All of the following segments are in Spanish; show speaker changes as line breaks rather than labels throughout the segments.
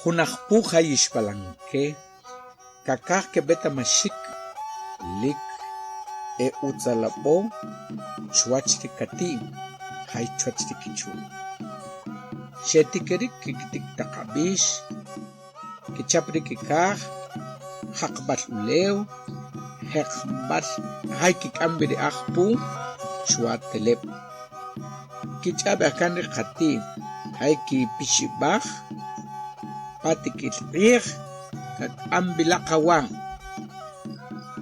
Junajpu hayishpalanke, kakaj que beta mashik, lik, utzalapo, chuachri kati, hay chuachri kichu. Shetikerik kikitik takabish, kichapri kikaj, hakbal uleo, hekbal, hay kikambiri ajpu, chuatelep. Kichabe akanri kati, hay ki pishibaj, patikilpij, kak ambilakawan.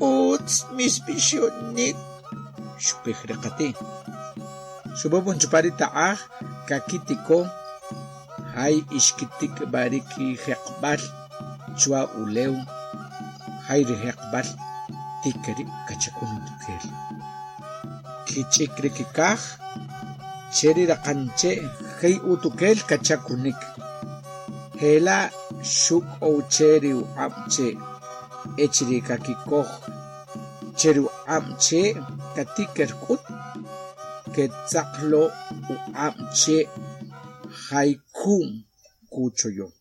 Uts mis pisionit, shupijri kati. Subobon chupari taaj, kakitiko, hay ishkitik bariki hekbal, chua uleu, hay hekbal, tikeri kachakunu tukel. Kichikri kikaj, cheri rakanche, hay utukel kachakunik. Hela shuk o cheri u amche, echri kakikoh, cheri u amche, katiker kut, ketzaklo u amche, haikum kuchoyo.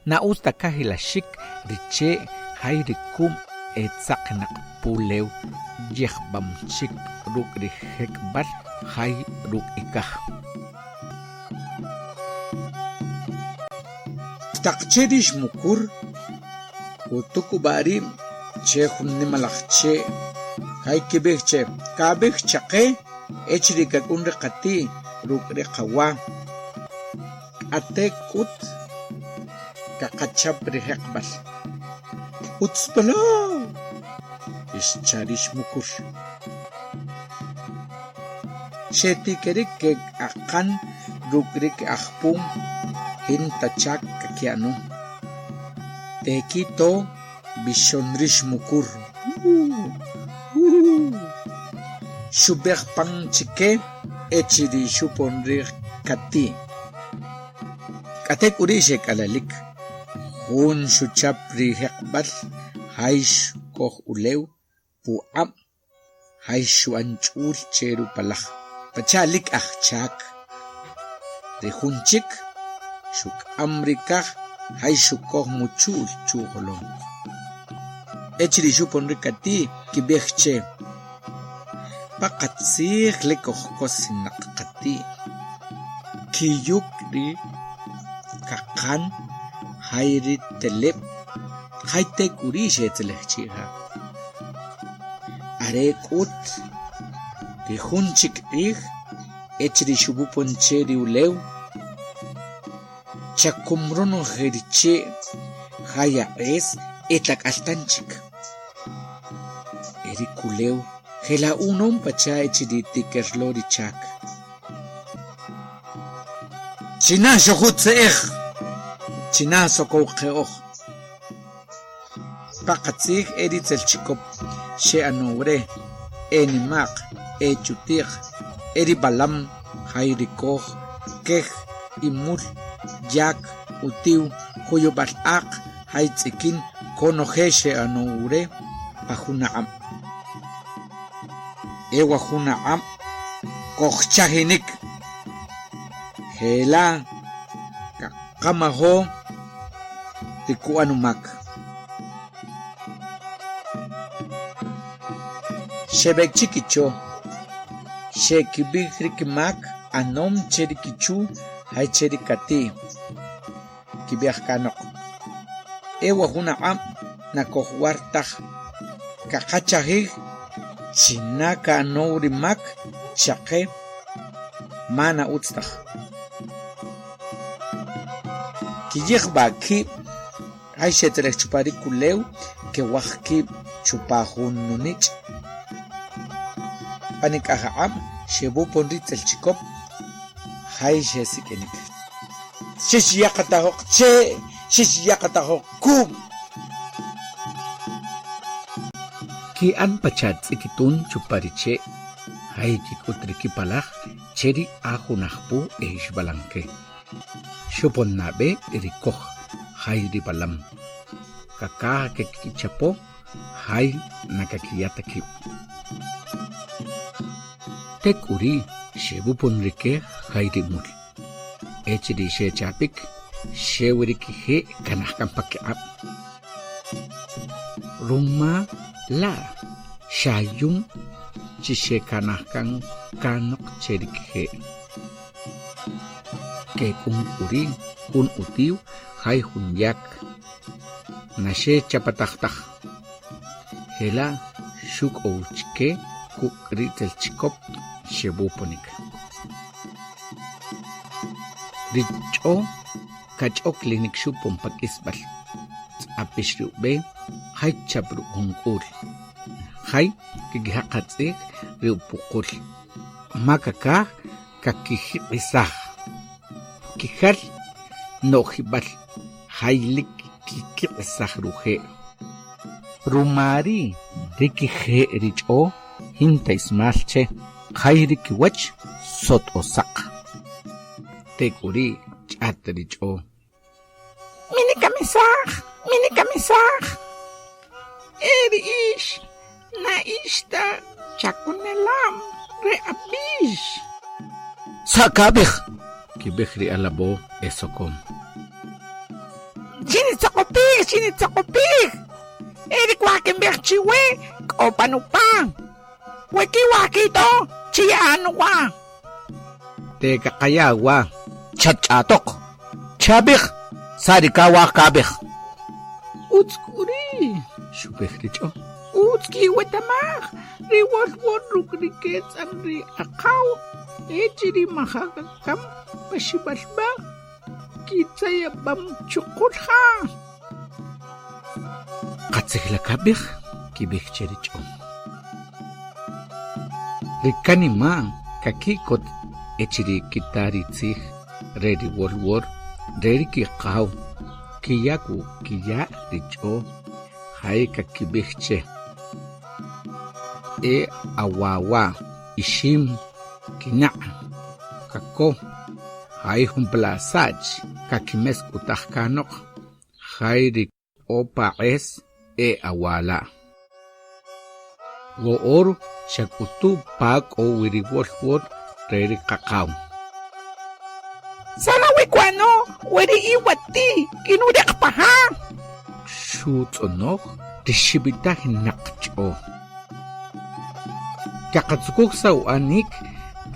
Na usta kahila shik riche hairikum etzaknak pulew yehbam shik ruk rihekbar hay ruk ikah.
Takcherish mukur, utukubarim, che hunnimalakche, hay kibihche, kabih chake, echri kakunre kati, rukre kawa, atekut, kakachap rihekbal. Utspala, ischarish mukur. Sheti kerik keg akan, rukrik akpum, hintachak kakiano. Tekito bishonrish mukur. Shubek pang chike echiri shuponrir kati. Katek urishek alalik. Hun shuchapri hekbal haish koh ulew puam haish anchul cheru palach. Pachalik achak. Rehunchik shuk amrikah hay shukoh muchul chuholon. Echri shupon rikati kibechche. Pakatsik lekoh kosinak kati. Kiyukri kakan hayri telep hayte kurish etlechchiha. Arekut rihunchik ih echri shubupon cheri ulew. Chakumrono heriche haya es etak altanchik. Erikuleu hela unon pacha echiditi kerlori chak. China shohutse China sokoukeoh. Pakatzig eritzel chikop she anore enimak echutig eribalam hairikoh keh imul yak utiu huyo balak haitzikin konojeshe anoure pajunaam. Ewa junaam kochchahinik hela kakamaho tikuanumak. Shebek chikicho shekibikrikimak anom cherikichu hay cherikati. Kibiak kanok. Ewa hunaam nakohwartah kakachahig chinaka anourimak chake mana utstah. Kijihba ki hay shetrek chupari kulew ke wahki chupahun nunich. Panik ahaam shebu ponritzel chikop hay shesikenik. Shish yakatahok che, shish yakatahok kum.
Ki an pachat ikitun chupariche hay kikutriki palach cheri ahunahpu eishbalanke. Shupon nabe erikoh hay ribalam. Kaka ke kichapo hay nakakiyataki. Tek uri shebu ponrike hay rimul. Echri she chapik xewirikije kanajkan paki'ab. Ruma la xayun chixe kanajkan kanok cherikije. Ke kun uri kun utiw hay hunyak. Nashe chapatajtaj. Hela shuk ouchke kukritel chikop shebuponik. Richo kachok klinik shupon pakisbal. Apishriube hay chabru hungul. Hay kigihakatsik riupukul. Makaka kakihibisah. Kihal nohibal. Haylik kikibisah ruhe. Rumari rikije richo hinta ismalche. Hay rikiwach sot osak. Tekuri chat richo. Mini kamisah. Eri ish. Na ishta chakunelam re abish. Sakabih. Kibih ri alabo esokom. Chinitsokopih. Eri kwakimbih chiwe kopanupang. Weki to chianuwa. Teka kayawa. Chachatok. Chabih. Sarikawa kabih. Utskuri. Shubih richo. Utski wetamah. Riwalwal rukrikets ang ri akaw. Ejiri mahagakam pasibalba. Kitsayabam chukulha. Katsikla kabih. Kibih chericho. Rikanima kakikot echiri kitaritsih redi wolwor redi kikaw kiyaku kiya richo hay kakibihche awawa ishim kina kako hay humplasaj kakimes kutahkanok hay rik opaes awala Woor shakutu pak o wiriwolwor reri kakao. Sana wikwano, wiri iwati, kinudak pa ha. Shoot onok, dishibitahin nakcho. Kakatsukuk sa uanik,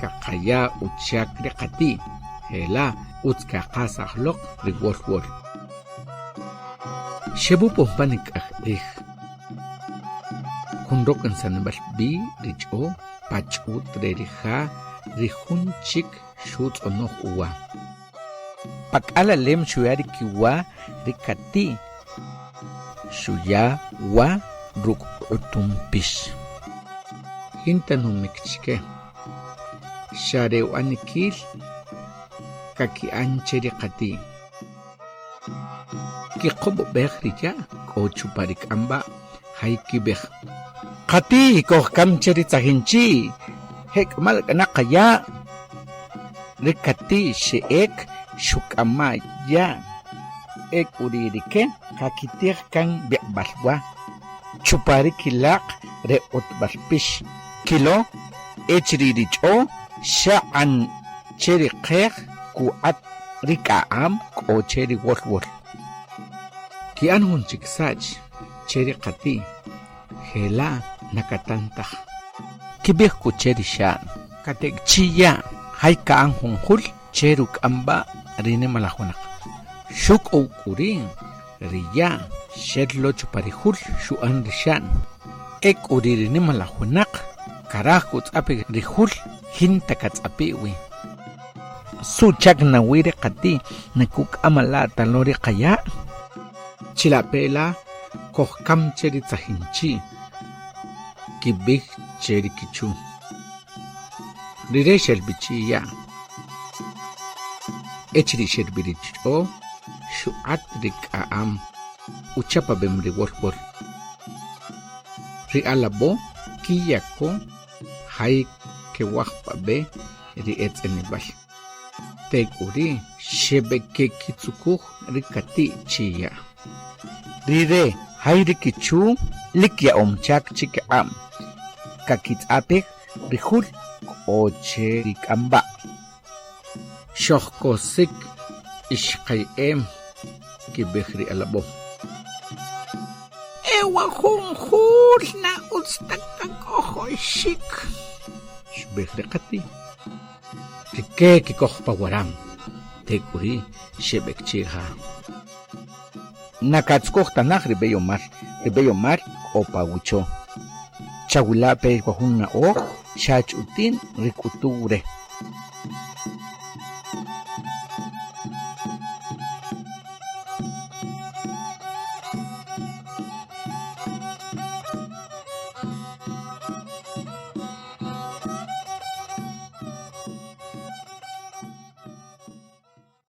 kakaya utsak rekati, hela utskakasaklok riwolwor. Shebu pompanik Kunrokan sanabal bi richo pachut reriha rihunchik shut onoh uwa. Pakala lem shuyari kiwa rikati shuya wa ruk utumpish. Hintanumikchike shareu anikil kaki anche rikati. Kikobo behrija kochu parik amba haikibeh. Kati koh kamcheri tahinchi hek mal kana kaya rikati sheek shukama ya ek uririke kakitir kan bebalwa chupari kilak re otbalpish kilo echriricho sha'an cheri kher kuat rikaam ko cheri wolwol ki anhun chiksaj cheri kati hela nakatantah kibih ku cheri shan katek chiya hay kaang hunghul cheruk amba rine malahunak shuk o kurin riya shedlo chuparihul shuan rishan ek uririne malahunak karakut api rihul hintakats apiwi suchak na wire kati nakuk amala talori kaya chilapela kohkam cheri tahinchi kibig cheri kichu rire shelbichiya echri sherbiricho shuat rikaam uchapa bemri wolwol ri alabo kiyako hay ke wahpabe ri etzenibal tekuri shebeke kitsukuh rikati chiya rire hay rikichu likya omchak chikaam kakitsapik rihul oche rikamba shohkosik ishqay kibihri alabo. Ewa junjul na ustakakakohoyshik. Shbihri kati. Rike kikohpawaram. Tekuri shebekchiha. Nakatskohtanaj Ribeyo Mar opawicho. Chawulape kwahuna o shach utin rikuture.